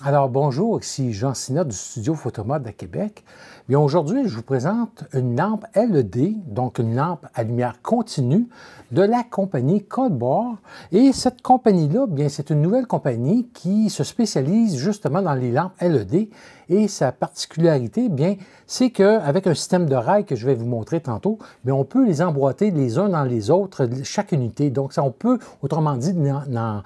Alors bonjour, ici Jean Sinat du studio Photomode à Québec. Bien aujourd'hui, je vous présente une lampe LED, donc une lampe à lumière continue de la compagnie Colbor. Et cette compagnie-là, bien c'est une nouvelle compagnie qui se spécialise justement dans les lampes LED. Et sa particularité, bien, c'est qu'avec un système de rails que je vais vous montrer tantôt, bien, on peut les emboîter les uns dans les autres, chaque unité. Donc ça, on peut, autrement dit, en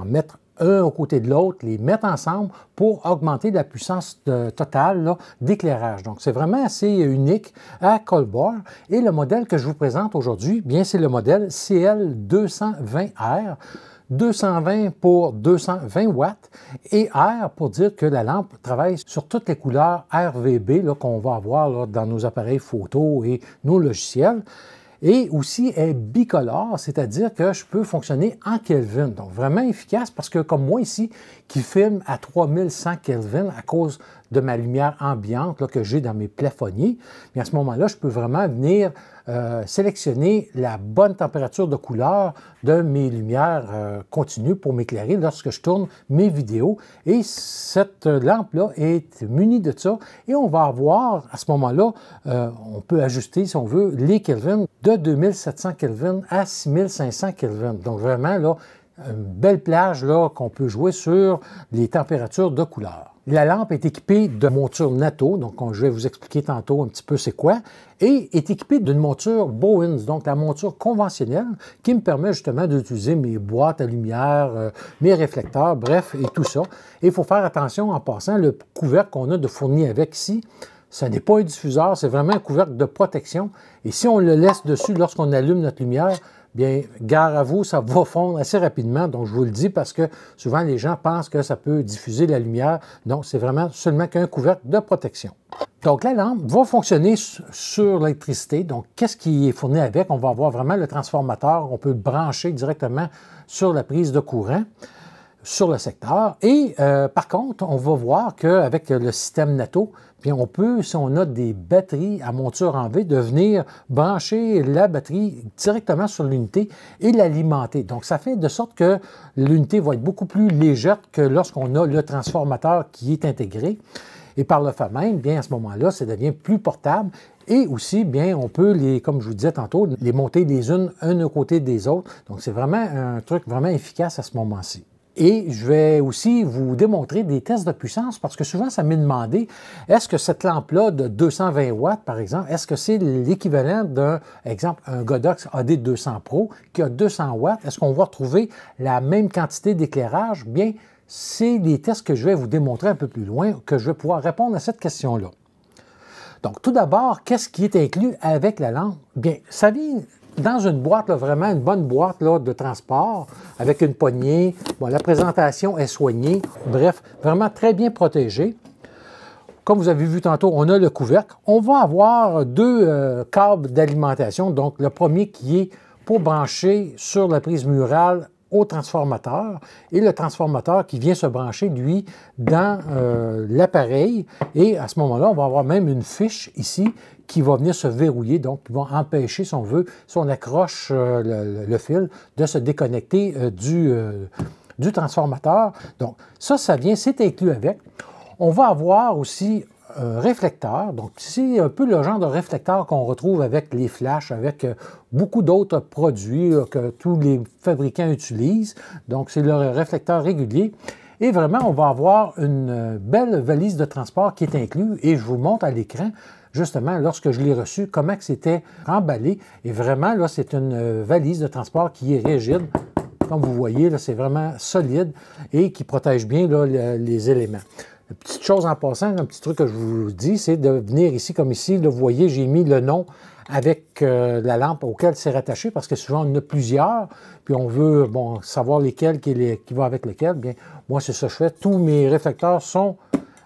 mettre un aux côtés de l'autre, les mettre ensemble pour augmenter la puissance totale d'éclairage. Donc, c'est vraiment assez unique à Colbor. Et le modèle que je vous présente aujourd'hui, bien, c'est le modèle CL220R. 220 pour 220 watts et R pour dire que la lampe travaille sur toutes les couleurs RGB qu'on va avoir là, dans nos appareils photo et nos logiciels. Et aussi est bicolore, c'est-à-dire que je peux fonctionner en Kelvin. Donc vraiment efficace parce que comme moi ici, qui filme à 3100 Kelvin à cause de ma lumière ambiante là, que j'ai dans mes plafonniers, bien à ce moment-là, je peux vraiment venir sélectionner la bonne température de couleur de mes lumières continues pour m'éclairer lorsque je tourne mes vidéos. Et cette lampe-là est munie de ça. Et on va avoir, à ce moment-là, on peut ajuster, si on veut, les Kelvin de 2700 Kelvin à 6500 Kelvin. Donc vraiment, là, une belle plage qu'on peut jouer sur les températures de couleur. La lampe est équipée de monture NATO, donc je vais vous expliquer tantôt un petit peu c'est quoi, et est équipée d'une monture Bowens, donc la monture conventionnelle qui me permet justement d'utiliser mes boîtes à lumière, mes réflecteurs, bref, et tout ça. Et il faut faire attention en passant, le couvercle qu'on a de fourni avec ici, ce n'est pas un diffuseur, c'est vraiment un couvercle de protection. Et si on le laisse dessus lorsqu'on allume notre lumière, bien, gare à vous, ça va fondre assez rapidement. Donc, je vous le dis parce que souvent, les gens pensent que ça peut diffuser la lumière. Non, c'est vraiment seulement qu'un couvercle de protection. Donc, la lampe va fonctionner sur l'électricité. Donc, qu'est-ce qui est fourni avec? On va avoir vraiment le transformateur. On peut le brancher directement sur la prise de courant sur le secteur. Et par contre, on va voir qu'avec le système NATO, bien, on peut, si on a des batteries à monture en V, de venir brancher la batterie directement sur l'unité et l'alimenter. Donc, ça fait de sorte que l'unité va être beaucoup plus légère que lorsqu'on a le transformateur qui est intégré. Et par le fait même, bien, à ce moment-là, ça devient plus portable. Et aussi, bien, on peut, comme je vous disais tantôt, les monter les unes un aux côtés des autres. Donc, c'est vraiment un truc vraiment efficace à ce moment-ci. Et je vais aussi vous démontrer des tests de puissance parce que souvent, ça m'est demandé, est-ce que cette lampe-là de 220 watts, par exemple, est-ce que c'est l'équivalent d'un, exemple, un Godox AD200 Pro qui a 200 watts? Est-ce qu'on va retrouver la même quantité d'éclairage? Bien, c'est les tests que je vais vous démontrer un peu plus loin que je vais pouvoir répondre à cette question-là. Donc, tout d'abord, qu'est-ce qui est inclus avec la lampe? Bien, ça vient dans une boîte, là, vraiment une bonne boîte là, de transport avec une poignée. Bon, la présentation est soignée. Bref, vraiment très bien protégée. Comme vous avez vu tantôt, on a le couvercle. On va avoir deux câbles d'alimentation. Donc, le premier qui est pour brancher sur la prise murale au transformateur et le transformateur qui vient se brancher, lui, dans l'appareil. Et à ce moment-là, on va avoir même une fiche ici qui va venir se verrouiller, donc qui va empêcher, si on veut, si on accroche le fil, de se déconnecter du transformateur. Donc ça vient, c'est inclus avec. On va avoir aussi un réflecteur. Donc, c'est un peu le genre de réflecteur qu'on retrouve avec les flashs, avec beaucoup d'autres produits que tous les fabricants utilisent. Donc, c'est le réflecteur régulier. Et vraiment, on va avoir une belle valise de transport qui est inclue. Et je vous montre à l'écran, justement, lorsque je l'ai reçu, comment c'était emballé. Et vraiment, là, c'est une valise de transport qui est rigide. Comme vous voyez, là, c'est vraiment solide et qui protège bien là, les éléments. Une petite chose en passant, un petit truc que je vous dis, c'est de venir ici, comme ici, là, vous voyez, j'ai mis le nom avec la lampe auquel c'est rattaché, parce que souvent, on en a plusieurs, puis on veut savoir lesquels qui vont avec lesquels. Bien, moi, c'est ça que je fais. Tous mes réflecteurs sont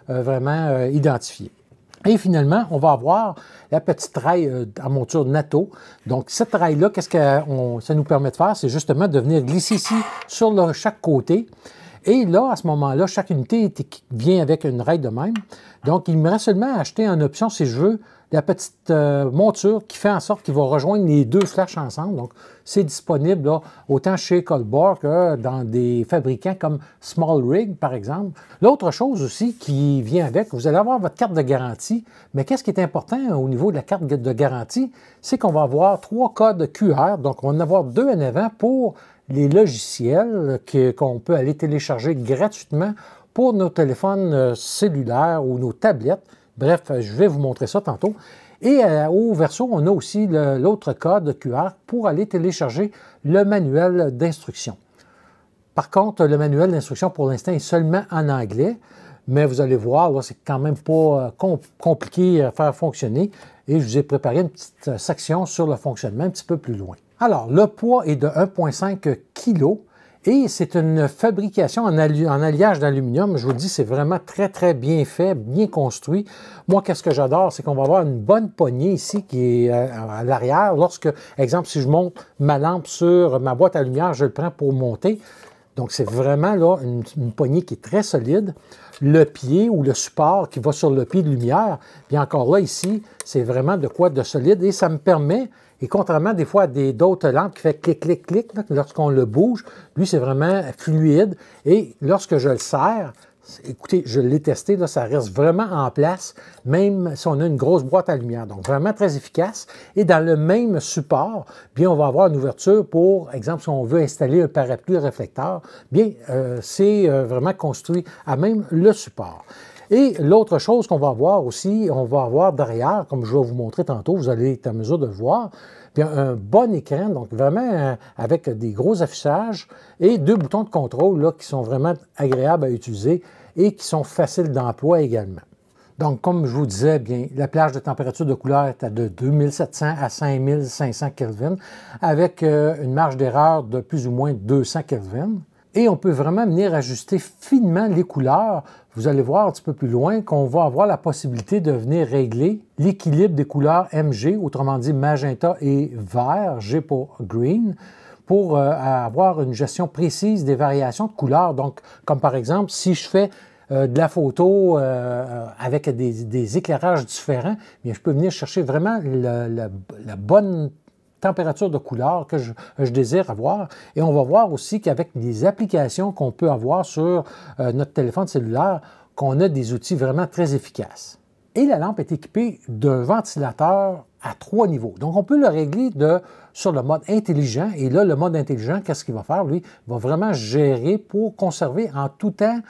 vraiment identifiés. Et finalement, on va avoir la petite raille en monture NATO. Donc, cette raille-là, qu'est-ce que ça nous permet de faire? C'est justement de venir glisser ici sur chaque côté. Et là, à ce moment-là, chaque unité vient avec une raille de même. Donc, il me reste seulement à acheter en option, si je veux, la petite monture qui fait en sorte qu'il va rejoindre les deux flashs ensemble. Donc, c'est disponible là, autant chez Colbor que dans des fabricants comme Small Rig, par exemple. L'autre chose aussi qui vient avec, vous allez avoir votre carte de garantie, mais qu'est-ce qui est important au niveau de la carte de garantie? C'est qu'on va avoir 3 codes QR, donc on va en avoir 2 en avant pour les logiciels qu'on peut aller télécharger gratuitement pour nos téléphones cellulaires ou nos tablettes. Bref, je vais vous montrer ça tantôt. Et au verso, on a aussi l'autre code QR pour aller télécharger le manuel d'instruction. Par contre, le manuel d'instruction, pour l'instant, est seulement en anglais, mais vous allez voir, là, c'est quand même pas compliqué à faire fonctionner. Et je vous ai préparé une petite section sur le fonctionnement un petit peu plus loin. Alors, le poids est de 1,5 kg. Et c'est une fabrication en alliage d'aluminium. Je vous le dis, c'est vraiment très, très bien fait, bien construit. Moi, qu'est-ce que j'adore, c'est qu'on va avoir une bonne poignée ici qui est à l'arrière. Lorsque, exemple, si je monte ma lampe sur ma boîte à lumière, je le prends pour monter. Donc, c'est vraiment là une poignée qui est très solide. Le pied ou le support qui va sur le pied de lumière, bien encore là, ici, c'est vraiment de quoi de solide. Et ça me permet... Et contrairement des fois à d'autres lampes qui fait clic, clic, clic, lorsqu'on le bouge, lui, c'est vraiment fluide. Et lorsque je le serre, écoutez, je l'ai testé, là, ça reste vraiment en place, même si on a une grosse boîte à lumière. Donc, vraiment très efficace. Et dans le même support, bien, on va avoir une ouverture pour, exemple, si on veut installer un parapluie réflecteur, bien, c'est vraiment construit à même le support. Et l'autre chose qu'on va voir aussi, on va avoir derrière, comme je vais vous montrer tantôt, vous allez être en mesure de le voir, bien, un bon écran, donc vraiment avec des gros affichages et 2 boutons de contrôle là, qui sont vraiment agréables à utiliser et qui sont faciles d'emploi également. Donc, comme je vous disais, bien, la plage de température de couleur est de 2700 à 5500 Kelvin avec une marge d'erreur de plus ou moins 200 Kelvin. Et on peut vraiment venir ajuster finement les couleurs. Vous allez voir un petit peu plus loin qu'on va avoir la possibilité de venir régler l'équilibre des couleurs MG, autrement dit magenta et vert, G pour green, pour avoir une gestion précise des variations de couleurs. Donc, comme par exemple, si je fais de la photo avec des éclairages différents, bien, je peux venir chercher vraiment la bonne température de couleur que je désire avoir. Et on va voir aussi qu'avec les applications qu'on peut avoir sur notre téléphone cellulaire, qu'on a des outils vraiment très efficaces. Et la lampe est équipée d'un ventilateur à 3 niveaux. Donc, on peut le régler sur le mode intelligent. Et là, le mode intelligent, qu'est-ce qu'il va faire? Lui, il va vraiment gérer pour conserver en tout temps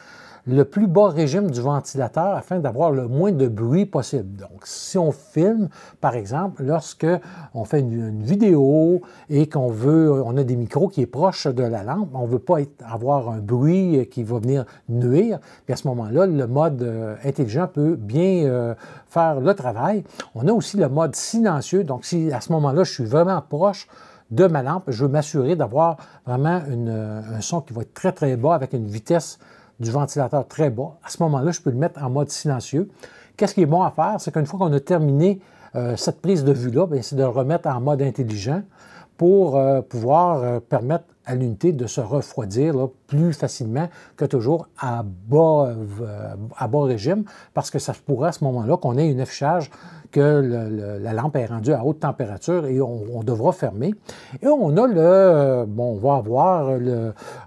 le plus bas régime du ventilateur afin d'avoir le moins de bruit possible. Donc, si on filme, par exemple, lorsque on fait une vidéo et on a des micros qui est proche de la lampe, on ne veut pas avoir un bruit qui va venir nuire, puis à ce moment-là, le mode intelligent peut bien faire le travail. On a aussi le mode silencieux, donc si à ce moment-là, je suis vraiment proche de ma lampe, je veux m'assurer d'avoir vraiment un son qui va être très, très bas avec une vitesse du ventilateur très bas. À ce moment-là, je peux le mettre en mode silencieux. Qu'est-ce qui est bon à faire? C'est qu'une fois qu'on a terminé cette prise de vue-là, c'est de le remettre en mode intelligent pour pouvoir permettre à l'unité de se refroidir là, plus facilement que toujours à bas régime, parce que ça pourrait à ce moment-là qu'on ait un affichage que la lampe est rendue à haute température et on devra fermer. Et on a on va avoir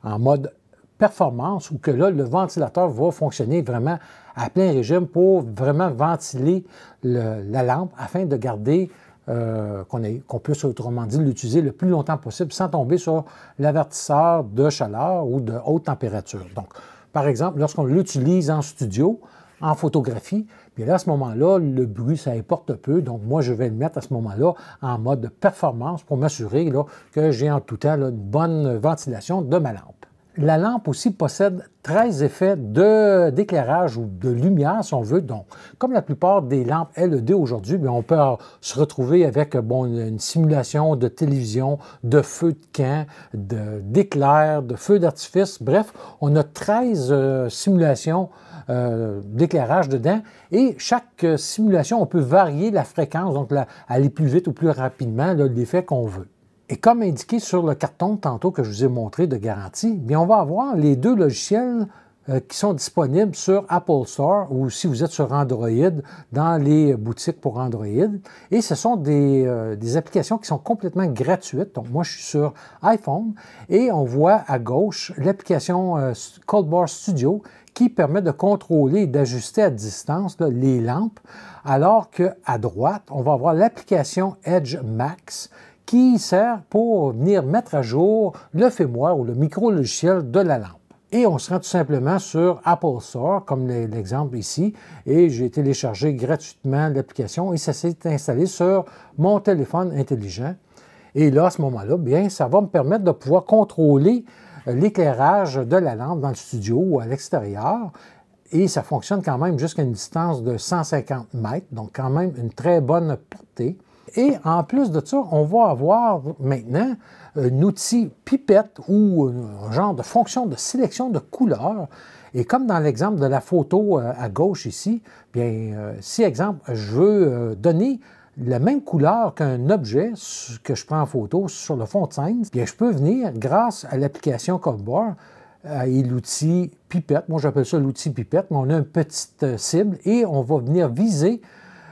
en mode performance où que là, le ventilateur va fonctionner vraiment à plein régime pour vraiment ventiler la lampe afin de garder qu'on puisse autrement dit l'utiliser le plus longtemps possible sans tomber sur l'avertisseur de chaleur ou de haute température. Donc, par exemple, lorsqu'on l'utilise en studio, en photographie, bien là, à ce moment-là, le bruit, ça importe peu. Donc, moi, je vais le mettre à ce moment-là en mode performance pour m'assurer que j'ai en tout temps là, une bonne ventilation de ma lampe. La lampe aussi possède 13 effets d'éclairage ou de lumière, si on veut. Donc, comme la plupart des lampes LED aujourd'hui, bien, on peut se retrouver avec une simulation de télévision, de feu de camp, d'éclairs, de feux d'artifice. Bref, on a 13 simulations d'éclairage dedans. Et chaque simulation, on peut varier la fréquence, donc aller plus vite ou plus rapidement, l'effet qu'on veut. Et comme indiqué sur le carton tantôt que je vous ai montré de garantie, bien on va avoir les deux logiciels qui sont disponibles sur Apple Store ou si vous êtes sur Android, dans les boutiques pour Android. Et ce sont des applications qui sont complètement gratuites. Donc moi, je suis sur iPhone et on voit à gauche l'application ColdBar Studio qui permet de contrôler et d'ajuster à distance les lampes, alors qu'à droite, on va avoir l'application Edge Max qui sert pour venir mettre à jour le firmware ou le micro-logiciel de la lampe. Et on se rend tout simplement sur Apple Store, comme l'exemple ici, et j'ai téléchargé gratuitement l'application et ça s'est installé sur mon téléphone intelligent. Et là, à ce moment-là, bien, ça va me permettre de pouvoir contrôler l'éclairage de la lampe dans le studio ou à l'extérieur. Et ça fonctionne quand même jusqu'à une distance de 150 mètres, donc quand même une très bonne portée. Et en plus de ça, on va avoir maintenant un outil pipette ou un genre de fonction de sélection de couleurs. Et comme dans l'exemple de la photo à gauche ici, bien, si, exemple, je veux donner la même couleur qu'un objet que je prends en photo sur le fond de scène, bien, je peux venir, grâce à l'application ColdBar et l'outil pipette, moi j'appelle ça l'outil pipette, mais on a une petite cible et on va venir viser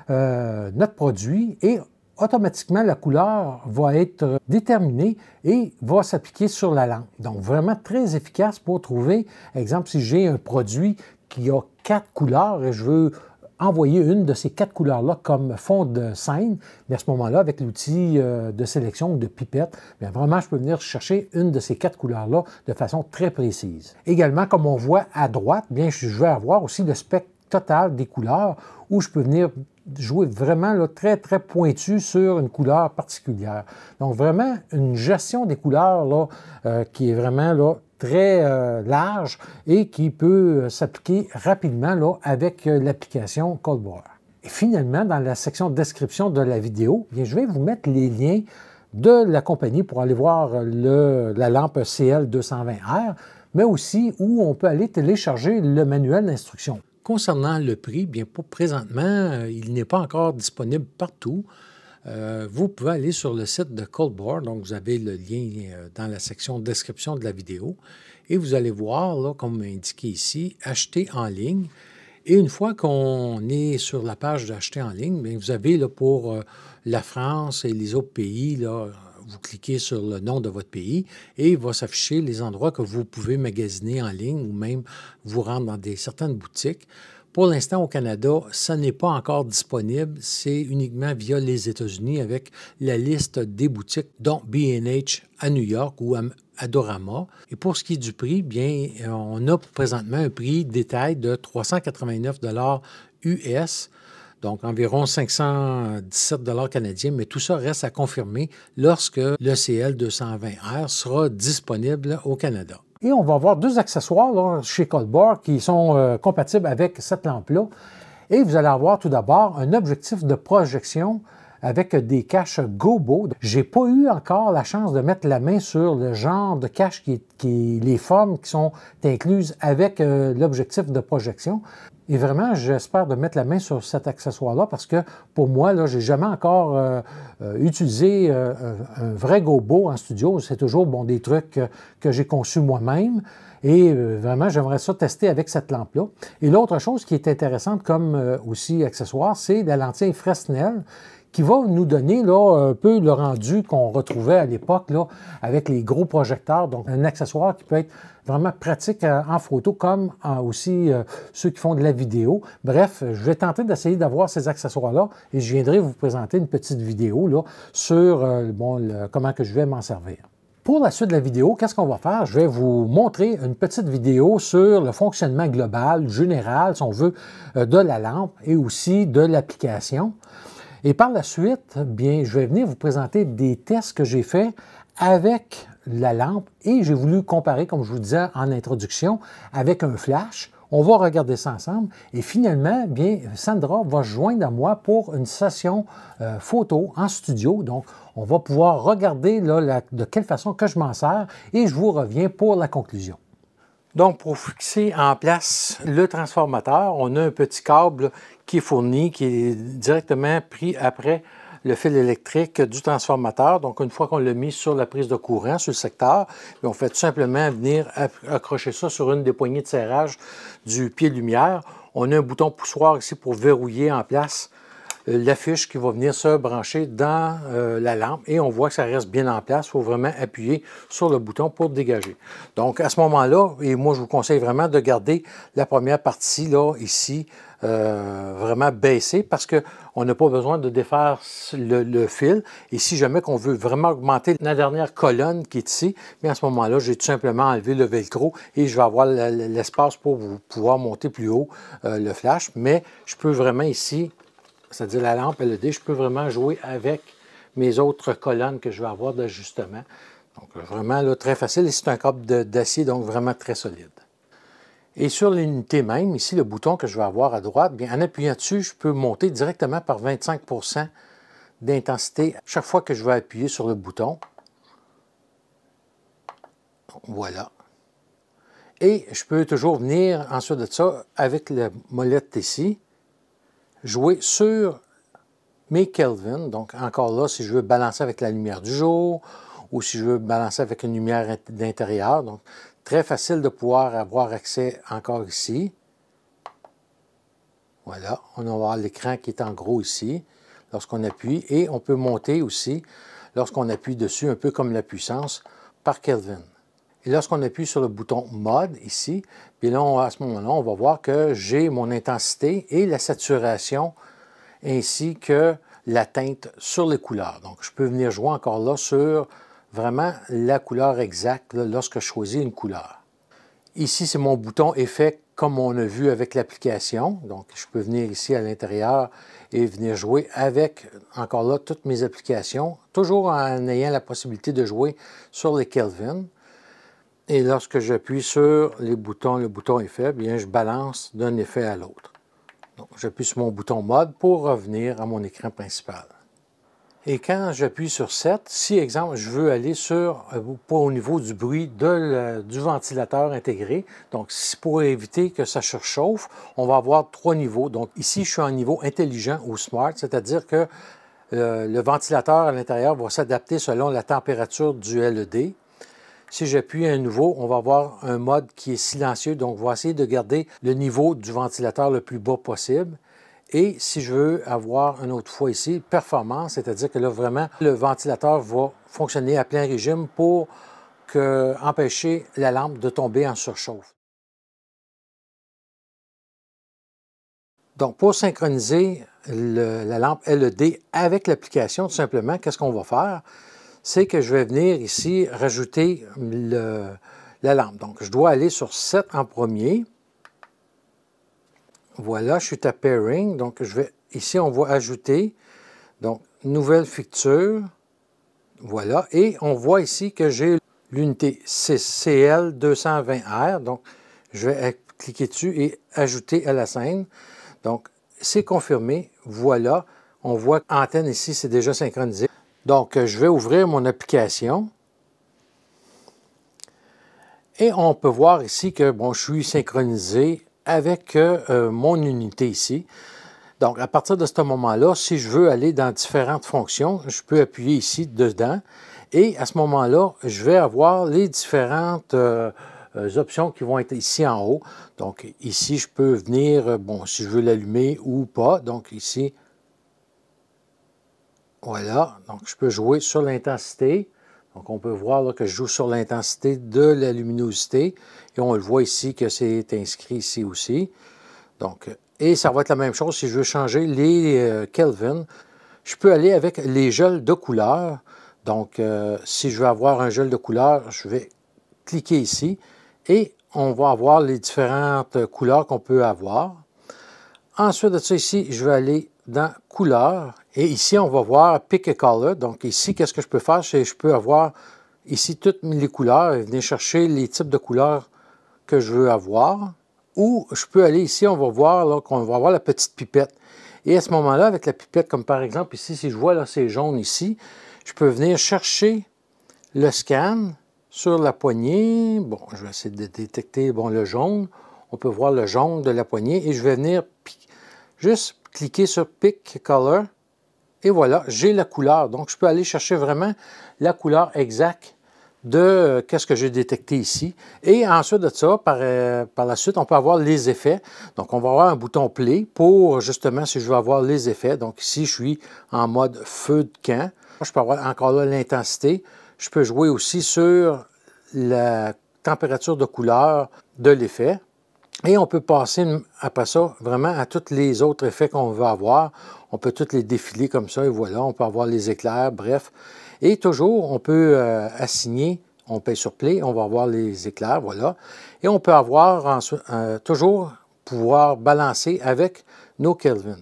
notre produit et automatiquement, la couleur va être déterminée et va s'appliquer sur la lampe. Donc, vraiment très efficace pour trouver, exemple, si j'ai un produit qui a 4 couleurs et je veux envoyer une de ces 4 couleurs-là comme fond de scène, bien à ce moment-là, avec l'outil de sélection ou de pipette, bien vraiment, je peux venir chercher une de ces 4 couleurs-là de façon très précise. Également, comme on voit à droite, bien, je vais avoir aussi le spectre total des couleurs où je peux venir jouer vraiment là, très, très pointu sur une couleur particulière. Donc, vraiment, une gestion des couleurs là, qui est vraiment là, très large et qui peut s'appliquer rapidement là, avec l'application ColdBar. Et finalement, dans la section de description de la vidéo, bien, je vais vous mettre les liens de la compagnie pour aller voir la lampe CL220R, mais aussi où on peut aller télécharger le manuel d'instruction. Concernant le prix, bien pour présentement, il n'est pas encore disponible partout. Vous pouvez aller sur le site de ColdBar, donc vous avez le lien dans la section description de la vidéo, et vous allez voir, là, comme indiqué ici, acheter en ligne. Et une fois qu'on est sur la page d'acheter en ligne, bien, vous avez là, pour la France et les autres pays, là, vous cliquez sur le nom de votre pays et il va s'afficher les endroits que vous pouvez magasiner en ligne ou même vous rendre dans certaines boutiques. Pour l'instant, au Canada, ça n'est pas encore disponible. C'est uniquement via les États-Unis avec la liste des boutiques, dont B&H à New York ou à Adorama. Et pour ce qui est du prix, bien, on a présentement un prix détail de 389 $ US, donc environ 517 $ canadiens, mais tout ça reste à confirmer lorsque le CL220R sera disponible au Canada. Et on va avoir deux accessoires là, chez ColdBar qui sont compatibles avec cette lampe-là. Et vous allez avoir tout d'abord un objectif de projection avec des caches Gobo. Je n'ai pas eu encore la chance de mettre la main sur le genre de cache les formes qui sont incluses avec l'objectif de projection. Et vraiment, j'espère de mettre la main sur cet accessoire-là parce que pour moi, je n'ai jamais encore utilisé un vrai Gobo en studio. C'est toujours des trucs que j'ai conçus moi-même. Et vraiment, j'aimerais ça tester avec cette lampe-là. Et l'autre chose qui est intéressante comme aussi accessoire, c'est la lentille Fresnel qui va nous donner là, un peu le rendu qu'on retrouvait à l'époque avec les gros projecteurs. Donc, un accessoire qui peut être vraiment pratique en photo comme aussi ceux qui font de la vidéo. Bref, je vais tenter d'essayer d'avoir ces accessoires-là et je viendrai vous présenter une petite vidéo là, sur comment que je vais m'en servir. Pour la suite de la vidéo, qu'est-ce qu'on va faire? Je vais vous montrer une petite vidéo sur le fonctionnement global, général, si on veut, de la lampe et aussi de l'application. Et par la suite, bien, je vais venir vous présenter des tests que j'ai faits avec la lampe et j'ai voulu comparer, comme je vous disais en introduction, avec un flash. On va regarder ça ensemble et finalement, bien, Sandra va se joindre à moi pour une session photo en studio. Donc, on va pouvoir regarder là, de quelle façon que je m'en sers et je vous reviens pour la conclusion. Donc, pour fixer en place le transformateur, on a un petit câble qui est fourni, qui est directement pris après le fil électrique du transformateur. Donc, une fois qu'on l'a mis sur la prise de courant, sur le secteur, on fait tout simplement venir accrocher ça sur une des poignées de serrage du pied lumière. On a un bouton poussoir ici pour verrouiller en place la fiche qui va venir se brancher dans la lampe et on voit que ça reste bien en place. Il faut vraiment appuyer sur le bouton pour dégager. Donc, à ce moment-là, et moi, je vous conseille vraiment de garder la première partie, là, ici, vraiment baissée parce qu'on n'a pas besoin de défaire le fil. Et si jamais qu'on veut vraiment augmenter la dernière colonne qui est ici, bien à ce moment-là, j'ai tout simplement enlevé le velcro et je vais avoir l'espace pour pouvoir monter plus haut le flash. Mais je peux vraiment ici, c'est-à-dire la lampe LED, je peux vraiment jouer avec mes autres colonnes que je vais avoir d'ajustement. Donc vraiment là, très facile et c'est un câble d'acier, donc vraiment très solide. Et sur l'unité même, ici, le bouton que je vais avoir à droite, bien, en appuyant dessus, je peux monter directement par 25 % d'intensité chaque fois que je vais appuyer sur le bouton. Voilà. Et je peux toujours venir, ensuite de ça, avec la molette ici, jouer sur mes Kelvin. Donc, encore là, si je veux balancer avec la lumière du jour ou si je veux balancer avec une lumière d'intérieur. Donc, très facile de pouvoir avoir accès encore ici. Voilà, on va avoir l'écran qui est en gros ici lorsqu'on appuie et on peut monter aussi lorsqu'on appuie dessus, un peu comme la puissance, par Kelvin. Et lorsqu'on appuie sur le bouton Mode ici, puis là, à ce moment-là, on va voir que j'ai mon intensité et la saturation ainsi que la teinte sur les couleurs. Donc, je peux venir jouer encore là sur vraiment la couleur exacte là, lorsque je choisis une couleur. Ici, c'est mon bouton Effet comme on a vu avec l'application. Donc, je peux venir ici à l'intérieur et venir jouer avec, encore là, toutes mes applications, toujours en ayant la possibilité de jouer sur les Kelvin. Et lorsque j'appuie sur le bouton Effet, bien, je balance d'un effet à l'autre. Donc, j'appuie sur mon bouton Mode pour revenir à mon écran principal. Et quand j'appuie sur 7, si, exemple, je veux aller pas au niveau du bruit du ventilateur intégré, donc pour éviter que ça surchauffe, on va avoir 3 niveaux. Donc ici, je suis en niveau intelligent ou smart, c'est-à-dire que le ventilateur à l'intérieur va s'adapter selon la température du LED. Si j'appuie à nouveau, on va avoir un mode qui est silencieux, donc on va essayer de garder le niveau du ventilateur le plus bas possible. Et si je veux avoir une autre fois ici, performance, c'est-à-dire que là, vraiment, le ventilateur va fonctionner à plein régime pour empêcher la lampe de tomber en surchauffe. Donc, pour synchroniser la lampe LED avec l'application, tout simplement, qu'est-ce qu'on va faire? C'est que je vais venir ici rajouter la lampe. Donc, je dois aller sur 7 en premier. Voilà, je suis à Pairing. Donc, ici, on va ajouter, donc, nouvelle fixture. Voilà. Et on voit ici que j'ai l'unité CL220R. Donc, je vais cliquer dessus et ajouter à la scène. Donc, c'est confirmé. Voilà. On voit qu'antenne ici, c'est déjà synchronisé. Donc, je vais ouvrir mon application. Et on peut voir ici que, bon, je suis synchronisé avec mon unité ici. Donc, à partir de ce moment-là, si je veux aller dans différentes fonctions, je peux appuyer ici dedans. Et à ce moment-là, je vais avoir les différentes options qui vont être ici en haut. Donc, ici, je peux venir, bon, si je veux l'allumer ou pas. Donc, ici, voilà. Donc, je peux jouer sur l'intensité. Donc, on peut voir là, que je joue sur l'intensité de la luminosité. Et on le voit ici que c'est inscrit ici aussi. Donc, et ça va être la même chose si je veux changer les Kelvin. Je peux aller avec les gels de couleur. Donc, si je veux avoir un gel de couleur, je vais cliquer ici. Et on va avoir les différentes couleurs qu'on peut avoir. Ensuite de ça, ici, je vais aller dans Couleur. Et ici, on va voir Pick a Color. Donc ici, qu'est-ce que je peux faire? C'est que je peux avoir ici toutes les couleurs et venir chercher les types de couleurs que je veux avoir. Ou je peux aller ici, on va voir là, qu'on va avoir la petite pipette. Et à ce moment-là, avec la pipette, comme par exemple ici, si je vois là, c'est jaune ici, je peux venir chercher le scan sur la poignée. Bon, je vais essayer de détecter bon, le jaune. On peut voir le jaune de la poignée et je vais venir juste cliquer sur Pick Color. Et voilà, j'ai la couleur. Donc, je peux aller chercher vraiment la couleur exacte de qu'est-ce que j'ai détecté ici. Et ensuite de ça, par la suite, on peut avoir les effets. Donc, on va avoir un bouton Play pour, justement, si je veux avoir les effets. Donc, ici, je suis en mode feu de camp. Je peux avoir encore là l'intensité. Je peux jouer aussi sur la température de couleur de l'effet. Et on peut passer après ça vraiment à tous les autres effets qu'on veut avoir. On peut tous les défiler comme ça et voilà, on peut avoir les éclairs, bref. Et toujours, on peut assigner, on paye sur Play, on va avoir les éclairs, voilà. Et on peut avoir toujours pouvoir balancer avec nos Kelvin.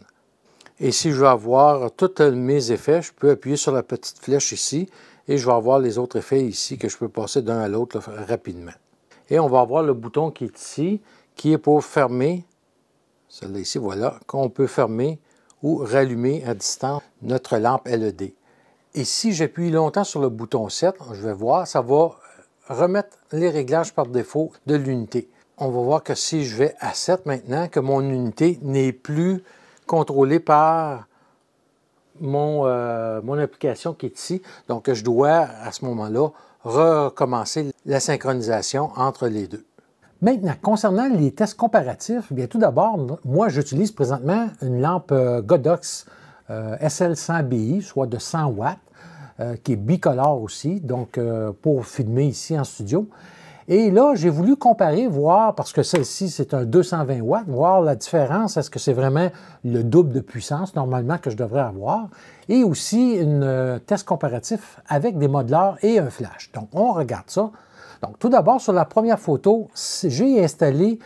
Et si je veux avoir tous mes effets, je peux appuyer sur la petite flèche ici et je vais avoir les autres effets ici que je peux passer d'un à l'autre rapidement. Et on va avoir le bouton qui est ici, qui est pour fermer, celle-là ici, voilà, qu'on peut fermer ou rallumer à distance notre lampe LED. Et si j'appuie longtemps sur le bouton 7, je vais voir, ça va remettre les réglages par défaut de l'unité. On va voir que si je vais à 7 maintenant, que mon unité n'est plus contrôlée par mon application qui est ici. Donc, je dois, à ce moment-là, recommencer la synchronisation entre les deux. Maintenant, concernant les tests comparatifs, bien tout d'abord, moi j'utilise présentement une lampe Godox SL100BI, soit de 100 watts, qui est bicolore aussi, donc pour filmer ici en studio. Et là, j'ai voulu comparer, voir, parce que celle-ci c'est un 220 watts, voir la différence, est-ce que c'est vraiment le double de puissance normalement que je devrais avoir, et aussi un test comparatif avec des modeleurs et un flash. Donc on regarde ça. Donc, tout d'abord, sur la première photo, j'ai installé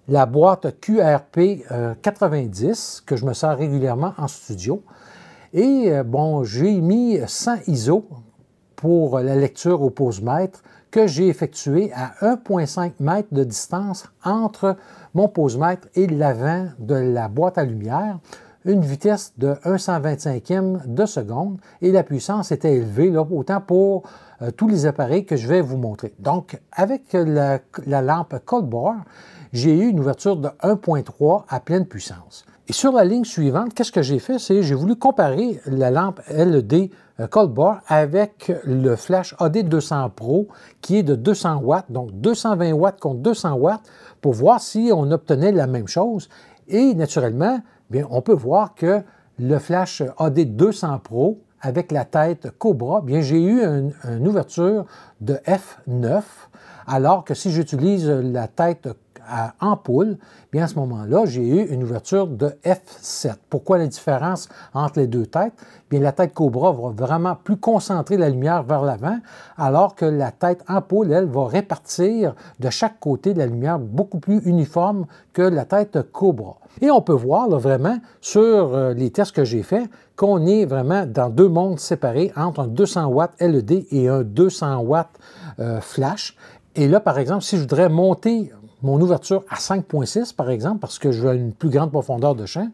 la boîte QRP 90 que je me sers régulièrement en studio. Et bon, j'ai mis 100 ISO pour la lecture au posemètre que j'ai effectué à 1,5 m de distance entre mon posemètre et l'avant de la boîte à lumière. Une vitesse de 1/125e de seconde et la puissance était élevée, là, autant pour tous les appareils que je vais vous montrer. Donc, avec la lampe Cold Bar, j'ai eu une ouverture de 1,3 à pleine puissance. Et sur la ligne suivante, qu'est-ce que j'ai fait? C'est j'ai voulu comparer la lampe LED Cold Bar avec le flash AD200 Pro qui est de 200 watts, donc 220 watts contre 200 watts, pour voir si on obtenait la même chose. Et naturellement, bien, on peut voir que le flash AD200 Pro avec la tête Cobra, bien, j'ai eu une ouverture de f9, alors que si j'utilise la tête à ampoule, bien à ce moment-là, j'ai eu une ouverture de f7. Pourquoi la différence entre les deux têtes? Bien, la tête Cobra va vraiment plus concentrer la lumière vers l'avant, alors que la tête ampoule, elle, va répartir de chaque côté de la lumière beaucoup plus uniforme que la tête Cobra. Et on peut voir là, vraiment sur les tests que j'ai faits qu'on est vraiment dans deux mondes séparés entre un 200 watts LED et un 200 watts flash. Et là, par exemple, si je voudrais monter mon ouverture à 5,6 par exemple, parce que je veux une plus grande profondeur de champ,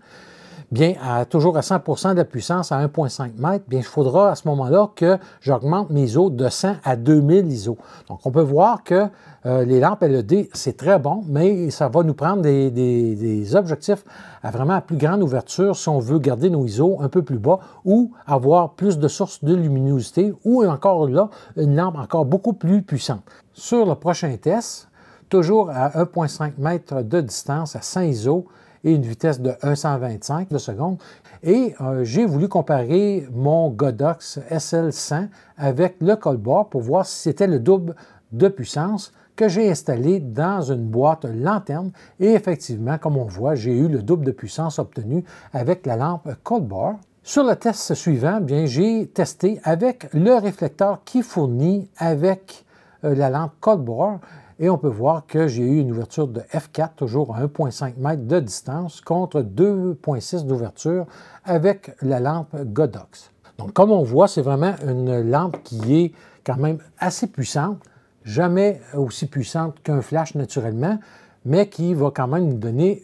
bien, toujours à 100% de la puissance à 1,5 m, bien, il faudra à ce moment-là que j'augmente mes ISO de 100 à 2000 ISO. Donc, on peut voir que les lampes LED, c'est très bon, mais ça va nous prendre des objectifs à vraiment à plus grande ouverture si on veut garder nos ISO un peu plus bas ou avoir plus de sources de luminosité ou encore là, une lampe encore beaucoup plus puissante. Sur le prochain test, toujours à 1,5 m de distance, à 100 ISO et une vitesse de 1/125 de seconde. Et j'ai voulu comparer mon Godox SL100 avec le Cold Bar pour voir si c'était le double de puissance que j'ai installé dans une boîte lanterne. Et effectivement, comme on voit, j'ai eu le double de puissance obtenu avec la lampe Cold Bar. Sur le test suivant, bien, j'ai testé avec le réflecteur qui fournit avec la lampe Cold Bar. Et on peut voir que j'ai eu une ouverture de f4, toujours à 1,5 m de distance, contre 2,6 d'ouverture avec la lampe Godox. Donc, comme on voit, c'est vraiment une lampe qui est quand même assez puissante, jamais aussi puissante qu'un flash naturellement, mais qui va quand même nous donner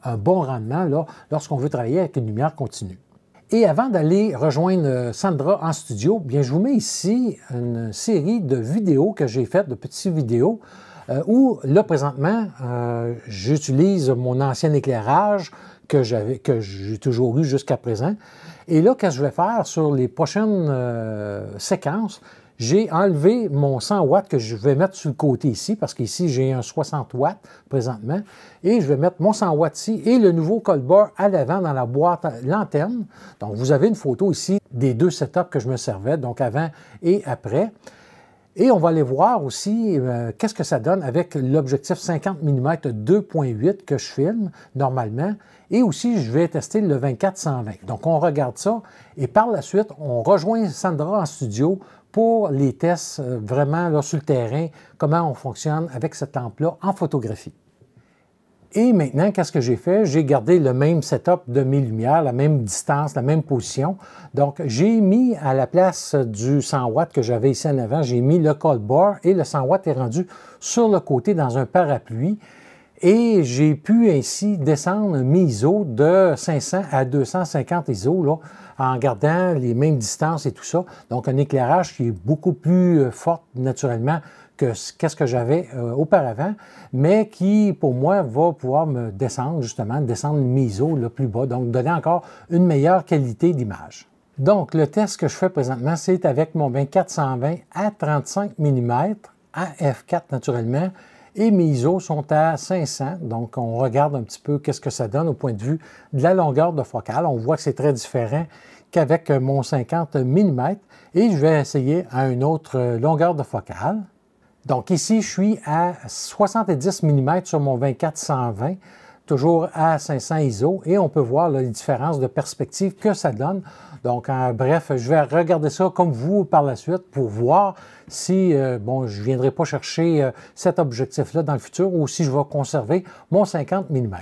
un bon rendement là, lorsqu'on veut travailler avec une lumière continue. Et avant d'aller rejoindre Sandra en studio, bien, je vous mets ici une série de vidéos que j'ai faites, de petites vidéos, où là, présentement, j'utilise mon ancien éclairage que j'ai toujours eu jusqu'à présent. Et là, qu'est-ce que je vais faire sur les prochaines séquences? J'ai enlevé mon 100 watts que je vais mettre sur le côté ici, parce qu'ici, j'ai un 60 watts présentement. Et je vais mettre mon 100 watts ici et le nouveau cold bar à l'avant dans la boîte lanterne. Donc, vous avez une photo ici des deux setups que je me servais, donc avant et après. Et on va aller voir aussi qu'est-ce que ça donne avec l'objectif 50 mm 2.8 que je filme normalement. Et aussi, je vais tester le 24-120. Donc, on regarde ça. Et par la suite, on rejoint Sandra en studio pour les tests vraiment là, sur le terrain, comment on fonctionne avec cette lampe-là en photographie. Et maintenant, qu'est-ce que j'ai fait? J'ai gardé le même setup de mes lumières, la même distance, la même position. Donc, j'ai mis à la place du 100 watts que j'avais ici en avant, j'ai mis le cold bar et le 100 watts est rendu sur le côté dans un parapluie. Et j'ai pu ainsi descendre mes ISO de 500 à 250 ISO là, en gardant les mêmes distances et tout ça. Donc, un éclairage qui est beaucoup plus fort naturellement que qu'est-ce que j'avais auparavant, mais qui, pour moi, va pouvoir me descendre, justement, descendre mes ISO là, plus bas, donc donner encore une meilleure qualité d'image. Donc, le test que je fais présentement, c'est avec mon 24-120 à 35 mm, à f4 naturellement, et mes ISO sont à 500, donc on regarde un petit peu qu'est-ce que ça donne au point de vue de la longueur de focale. On voit que c'est très différent qu'avec mon 50 mm, et je vais essayer à une autre longueur de focale. Donc ici, je suis à 70 mm sur mon 24-120, toujours à 500 ISO, et on peut voir là, les différences de perspective que ça donne. Donc, bref, je vais regarder ça comme vous par la suite pour voir si, bon, je ne viendrai pas chercher cet objectif-là dans le futur ou si je vais conserver mon 50 mm.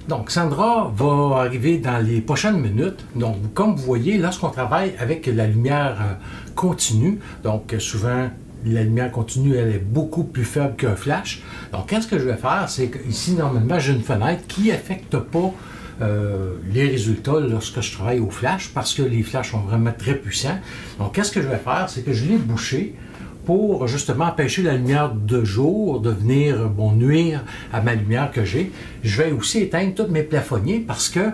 Donc, Sandra va arriver dans les prochaines minutes. Donc, comme vous voyez, lorsqu'on travaille avec la lumière continue, donc souvent, la lumière continue, elle est beaucoup plus faible qu'un flash. Donc, qu'est-ce que je vais faire? C'est qu'ici, normalement, j'ai une fenêtre qui n'affecte pas les résultats lorsque je travaille au flash, parce que les flashs sont vraiment très puissants. Donc, qu'est-ce que je vais faire? C'est que je l'ai bouché pour justement empêcher la lumière de jour de venir nuire à ma lumière que j'ai. Je vais aussi éteindre tous mes plafonniers parce que,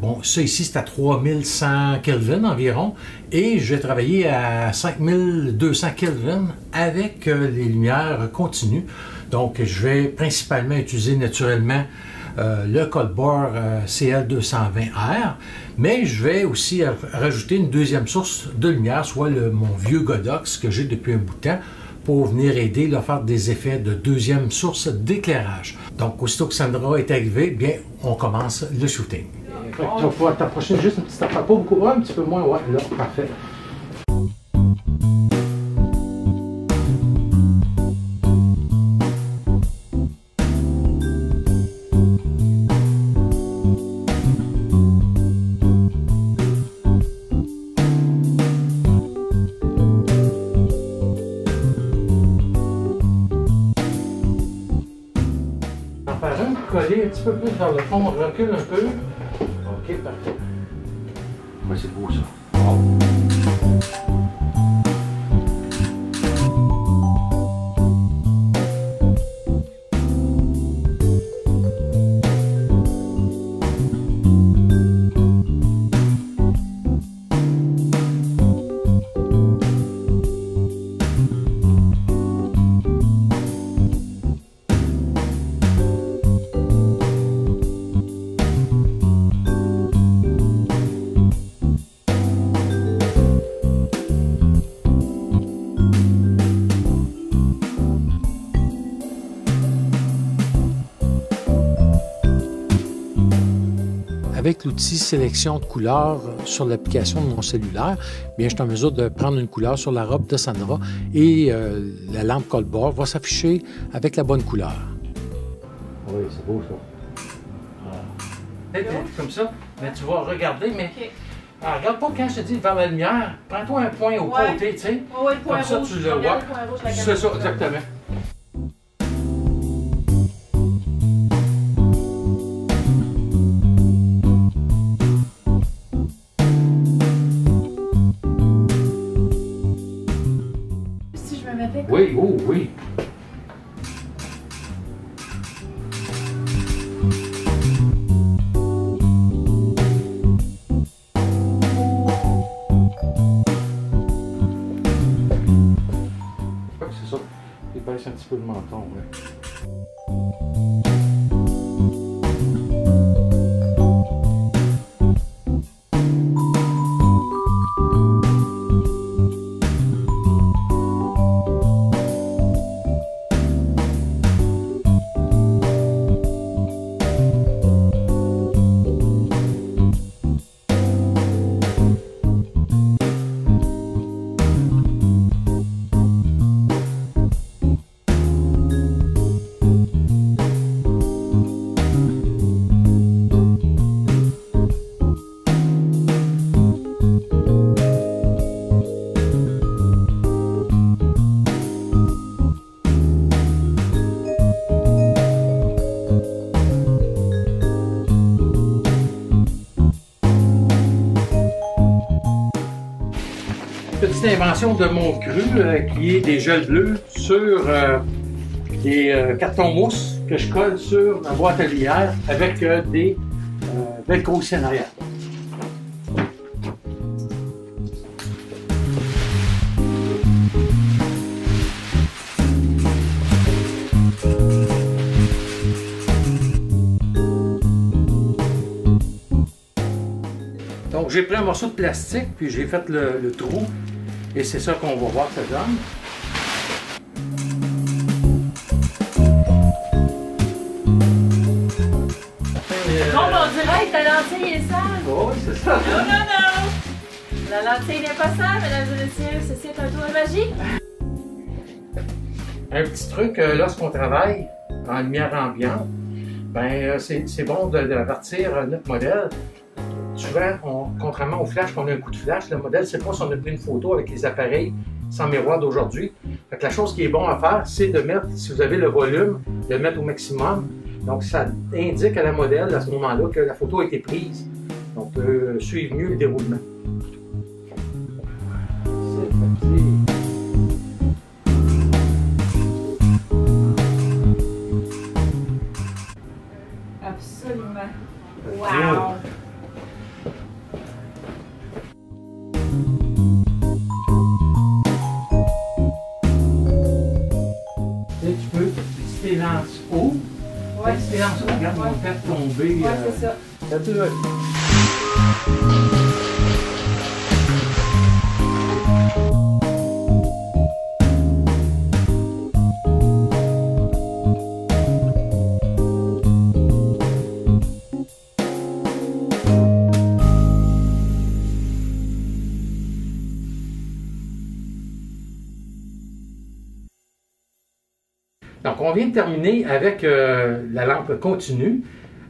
bon, ça ici c'est à 3100 Kelvin environ et je vais travailler à 5200 Kelvin avec les lumières continues. Donc, je vais principalement utiliser naturellement le cold bar CL220R, mais je vais aussi rajouter une deuxième source de lumière, soit mon vieux Godox que j'ai depuis un bout de temps, pour venir aider à faire des effets de deuxième source d'éclairage. Donc, aussitôt que Sandra est arrivée, bien, on commence le shooting. Tu vas pouvoir t'approcher juste un petit peu, pas beaucoup, un petit peu moins, ouais, là, parfait. Coller un petit peu plus vers le fond, on recule un peu. Ok, parfait. Ouais, c'est beau ça. Wow. Avec l'outil sélection de couleurs sur l'application de mon cellulaire, bien, je suis en mesure de prendre une couleur sur la robe de Sandra et la lampe cold bar va s'afficher avec la bonne couleur. Oui, c'est beau ça. Peut-être comme ça, mais tu vas regarder, mais Alors, regarde pas quand je te dis vers la lumière, prends-toi un point au côté, tu sais. Oui, le point Comme rouge. ça, tu le vois. C'est ça, exactement. Si je me mettais comme... Oui, oh oui. Je crois que c'est ça. Il baisse un petit peu le menton, ouais. Petite invention de mon cru qui est des gels bleus sur des cartons mousse que je colle sur ma boîte à lumière avec des velcro ici en arrière. Donc j'ai pris un morceau de plastique puis j'ai fait le trou et c'est ça qu'on va voir que ça donne. Non, mais on dirait que ta lentille est sale. Oh, oui, c'est ça. Non, non, non. La lentille n'est pas sale, mesdames et messieurs. Ceci est un tour de magie. Un petit truc, lorsqu'on travaille en lumière ambiante, ben c'est bon d'avertir notre modèle. Souvent, contrairement au flash, qu'on a un coup de flash, le modèle ne sait pas si on a pris une photo avec les appareils sans miroir d'aujourd'hui. La chose qui est bon à faire, c'est de mettre, si vous avez le volume, de le mettre au maximum. Donc, ça indique à la modèle, à ce moment-là, que la photo a été prise. Donc, on peut suivre mieux le déroulement. C'est parti. Absolument. Wow. Et tu peux, si tu lances haut, si tu lances haut, regarde, on va faire tomber. Ouais, c'est ça. Ça peut... Donc, on vient de terminer avec la lampe continue.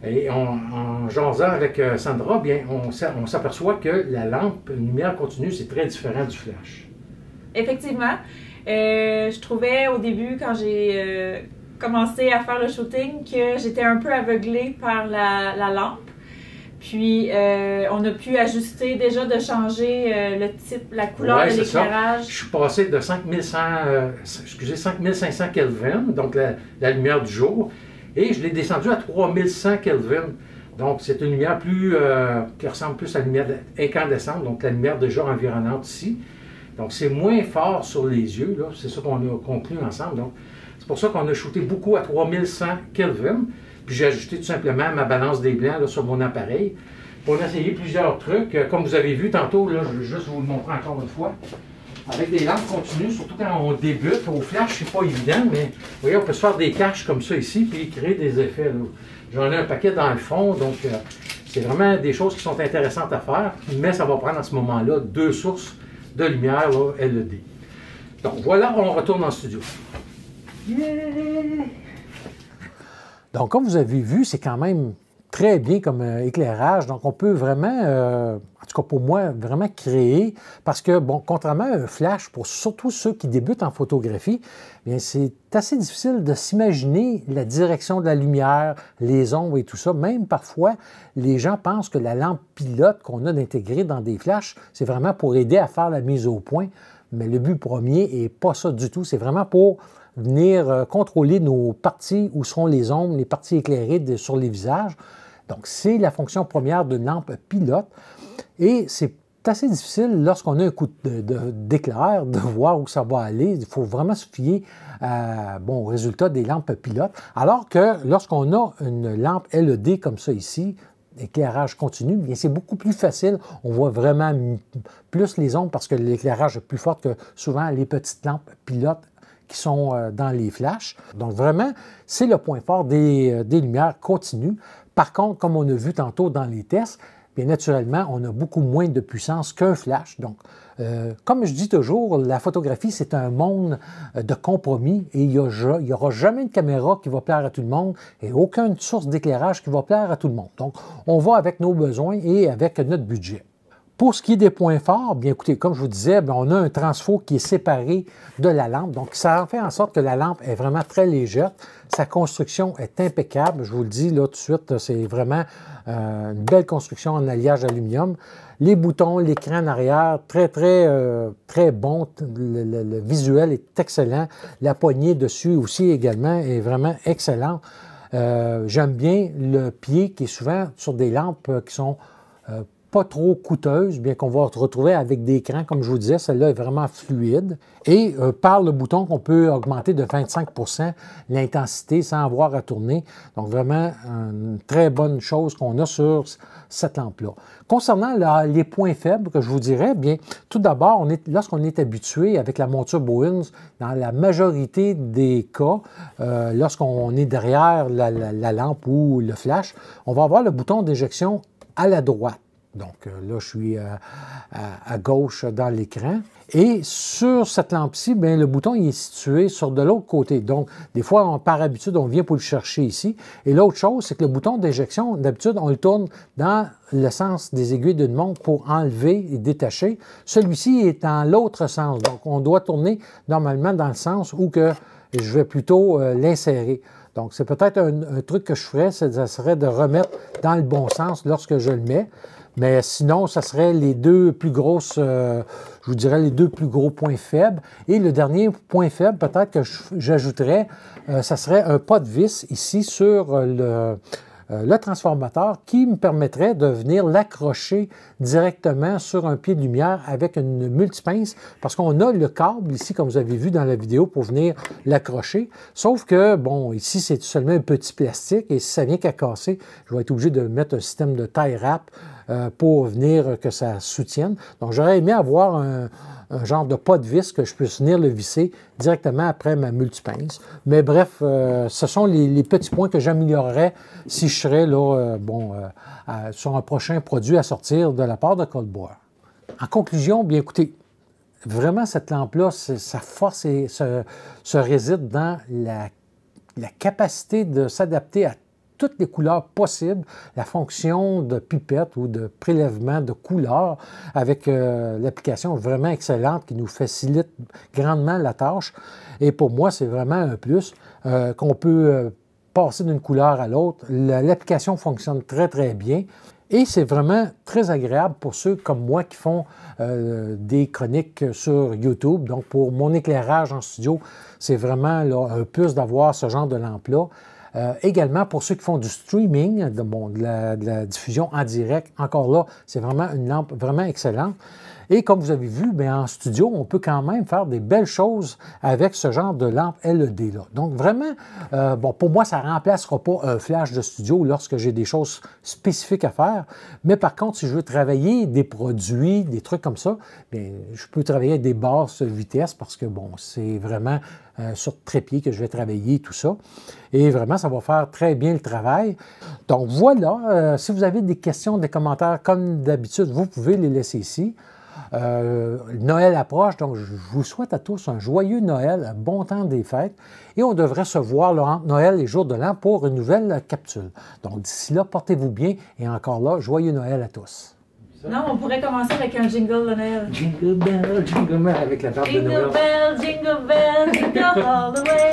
Et en jasant avec Sandra, bien, on s'aperçoit que la lampe lumière continue, c'est très différent du flash. Effectivement. Je trouvais au début, quand j'ai commencé à faire le shooting, que j'étais un peu aveuglée par la lampe. Puis, on a pu ajuster déjà de changer le type, la couleur de l'éclairage. Je suis passé de 5500 Kelvin, donc la lumière du jour, et je l'ai descendu à 3100 Kelvin. Donc, c'est une lumière qui ressemble plus à la lumière incandescente, donc la lumière déjà environnante ici. Donc, c'est moins fort sur les yeux, là. C'est ça qu'on a conclu ensemble. Donc, c'est pour ça qu'on a shooté beaucoup à 3100 Kelvin. Puis j'ai ajouté tout simplement ma balance des blancs là, sur mon appareil. On a essayé plusieurs trucs. Comme vous avez vu tantôt, là, je vais juste vous le montrer encore une fois. Avec des lampes continues, surtout quand on débute. Au flash, c'est pas évident, mais vous voyez, on peut se faire des caches comme ça ici, puis créer des effets. J'en ai un paquet dans le fond, donc c'est vraiment des choses qui sont intéressantes à faire, mais ça va prendre à ce moment-là 2 sources de lumière là, LED. Donc voilà, on retourne en studio. Yeah! Donc, comme vous avez vu, c'est quand même très bien comme éclairage. Donc, on peut vraiment, en tout tout cas pour moi, vraiment créé, parce que, bon, contrairement à un flash, pour surtout ceux qui débutent en photographie, bien, c'est assez difficile de s'imaginer la direction de la lumière, les ombres et tout ça. Même parfois, les gens pensent que la lampe pilote qu'on a d'intégrer dans des flashs, c'est vraiment pour aider à faire la mise au point. Mais le but premier n'est pas ça du tout. C'est vraiment pour venir contrôler nos parties où seront les ombres, les parties éclairées sur les visages. Donc, c'est la fonction première d'une lampe pilote. Et c'est assez difficile, lorsqu'on a un coup d'éclair, de voir où ça va aller. Il faut vraiment se fier au résultat des lampes pilotes. Alors que lorsqu'on a une lampe LED comme ça ici, éclairage continu, bien c'est beaucoup plus facile. On voit vraiment plus les ombres parce que l'éclairage est plus fort que souvent les petites lampes pilotes qui sont dans les flashs. Donc vraiment, c'est le point fort des lumières continues. Par contre, comme on a vu tantôt dans les tests, bien naturellement, on a beaucoup moins de puissance qu'un flash. Donc, comme je dis toujours, la photographie, c'est un monde de compromis et il n'y aura jamais une caméra qui va plaire à tout le monde et aucune source d'éclairage qui va plaire à tout le monde. Donc, on va avec nos besoins et avec notre budget. Pour ce qui est des points forts, bien écoutez, comme je vous disais, bien, on a un transfo qui est séparé de la lampe. Donc, ça fait en sorte que la lampe est vraiment très légère. Sa construction est impeccable. Je vous le dis là tout de suite, c'est vraiment une belle construction en alliage aluminium. Les boutons, l'écran en arrière, très bon. Le visuel est excellent. La poignée dessus aussi également est vraiment excellente. J'aime bien le pied qui est souvent sur des lampes qui sont pas trop coûteuse, bien qu'on va retrouver avec des crans, comme je vous disais, celle-là est vraiment fluide. Et par le bouton qu'on peut augmenter de 25 % l'intensité sans avoir à tourner. Donc vraiment une très bonne chose qu'on a sur cette lampe-là. Concernant les points faibles que je vous dirais, bien tout d'abord, lorsqu'on est habitué avec la monture Bowens, dans la majorité des cas, lorsqu'on est derrière la lampe ou le flash, on va avoir le bouton d'éjection à la droite. Donc là, je suis à gauche dans l'écran. Et sur cette lampe-ci, bien, le bouton il est situé sur de l'autre côté. Donc, des fois, par habitude, on vient pour le chercher ici. Et l'autre chose, c'est que le bouton d'éjection, d'habitude, on le tourne dans le sens des aiguilles d'une montre pour enlever et détacher. Celui-ci est dans l'autre sens. Donc, on doit tourner normalement dans le sens où que je vais plutôt l'insérer. Donc, c'est peut-être un truc que je ferais, ça serait de remettre dans le bon sens lorsque je le mets. Mais sinon, ça serait les deux plus grosses, je vous dirais les deux plus gros points faibles. Et le dernier point faible, peut-être que j'ajouterais, ça serait un pas de vis ici sur le transformateur qui me permettrait de venir l'accrocher directement sur un pied de lumière avec une multipince parce qu'on a le câble ici, comme vous avez vu dans la vidéo, pour venir l'accrocher. Sauf que, bon, ici, c'est seulement un petit plastique et si ça vient qu'à casser, je vais être obligé de mettre un système de tie wrap pour venir que ça soutienne. Donc, j'aurais aimé avoir un genre de pas de vis que je puisse venir le visser directement après ma multipince. Mais bref, ce sont les petits points que j'améliorerais si je serais là, sur un prochain produit à sortir de la part de Coldboard. En conclusion, bien écoutez, vraiment cette lampe-là, sa force se réside dans la capacité de s'adapter à toutes les couleurs possibles, la fonction de pipette ou de prélèvement de couleurs avec l'application vraiment excellente qui nous facilite grandement la tâche. Et pour moi, c'est vraiment un plus qu'on peut passer d'une couleur à l'autre. L'application fonctionne très bien et c'est vraiment très agréable pour ceux comme moi qui font des chroniques sur YouTube. Donc, pour mon éclairage en studio, c'est vraiment là, un plus d'avoir ce genre de lampe-là. Également, pour ceux qui font du streaming, de la diffusion en direct, encore là, c'est vraiment une lampe vraiment excellente. Et comme vous avez vu, bien, en studio, on peut quand même faire des belles choses avec ce genre de lampe LED-là. Donc vraiment, pour moi, ça ne remplacera pas un flash de studio lorsque j'ai des choses spécifiques à faire. Mais par contre, si je veux travailler des produits, des trucs comme ça, bien, je peux travailler avec des basses vitesses parce que, bon, c'est vraiment sur trépied que je vais travailler tout ça. Et vraiment, ça va faire très bien le travail. Donc voilà, si vous avez des questions, des commentaires, comme d'habitude, vous pouvez les laisser ici. Noël approche, donc je vous souhaite à tous un joyeux Noël, un bon temps des fêtes, et on devrait se voir là, entre Noël et Jour de l'An pour une nouvelle capsule. Donc d'ici là, portez-vous bien, et encore là, joyeux Noël à tous. ça? Non, on pourrait commencer avec un jingle de Noël. Jingle bell, avec la barbe de Noël. Jingle bell, jingle all the way.